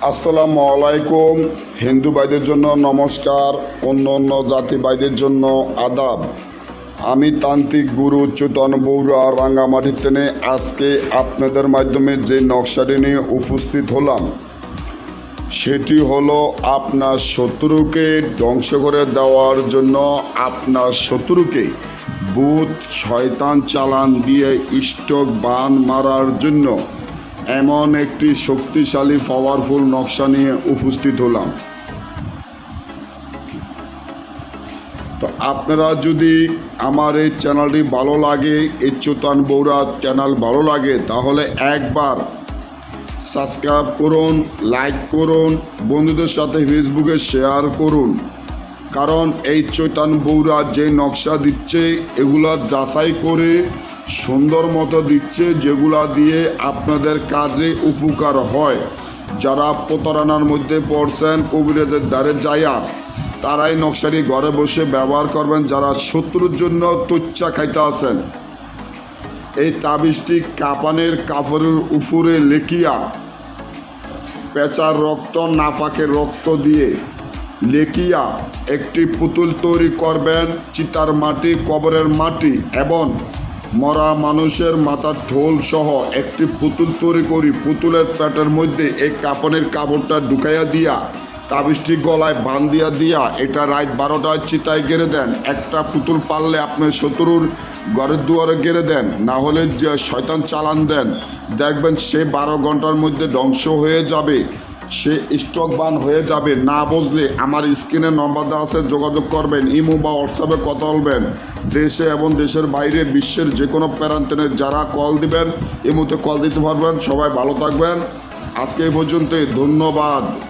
আসসালামু আলাইকুম। হিন্দু ভাইদের জন্য নমস্কার, অন্য অন্য জাতি ভাইদের জন্য আদাব। আমি তান্ত্রিক গুরু চৈতন্য বৌরা রাঙ্গামাটি থেকে আজকে আপনাদের মাধ্যমে যে নকশাটি নিয়ে উপস্থিত হলাম সেটি হলো আপনার শত্রুকে ধ্বংস করে দেওয়ার জন্য, আপনার শত্রুকে ভূত শয়তান চালান দিয়ে স্টক বান মারার জন্য এমন একটি শক্তিশালী পাওয়ারফুল নকশা নিয়ে উপস্থিত হলাম। তো আপনারা যদি আমার এই চ্যানেলটি ভালো লাগে, এই চৈতন্য বৌরা চ্যানেল ভালো লাগে, তাহলে একবার সাবস্ক্রাইব করুন, লাইক করুন, বন্ধুদের সাথে ফেসবুকে শেয়ার করুন। কারণ এই চৈতন্য বৌরা যে নকশা দিচ্ছে এগুলা যাচাই করে সুন্দর মতো দিচ্ছে, যেগুলা দিয়ে আপনাদের কাজে উপকার হয়। যারা প্রতারণার মধ্যে পড়ছেন, কবিরাজের দ্বারে যায়া তারাই নকশাটি ঘরে বসে ব্যবহার করবেন। যারা শত্রুর জন্য তুচ্ছা খাইতে আছেন, এই তাবিজটি কাপানের কাপড়ের উপরে লেখিয়া পেঁচার রক্ত, নাফাকের রক্ত দিয়ে লেখিয়া একটি পুতুল তৈরি করবেন। চিতার মাটি, কবরের মাটি এবং মরা মানুষের মাথার ঢোল সহ একটি পুতুল তৈরি করি। পুতুলের পেটের মধ্যে এই কাপড়ের কাপড়টা ঢুকাইয়া দিয়া তাবিজটি গলায় বান্ধিয়া দিয়া এটা রাত 12টায় চিতায় গেড়ে দেন। একটা পুতুল পারলে আপনার শত্রুর ঘরের দুয়ারে গেড়ে দেন, না হলে যে শয়তান চালান দেন, দেখবেন সে 12 ঘন্টার মধ্যে ধ্বংস হয়ে যাবে, সে স্টক বান হয়ে যাবে। না বুঝলে আমার স্ক্রিনে নম্বর দেওয়া আছে, যোগাযোগ করবেন। ইমো বা হোয়াটসঅ্যাপে কথা বলবেন। দেশে এবং দেশের বাইরে বিশ্বের যে কোনো প্রান্তে যারা কল দিবেন ইমোতে কল দিতে পারবেন। সবাই ভালো থাকবেন। আজকে এই পর্যন্তই, ধন্যবাদ।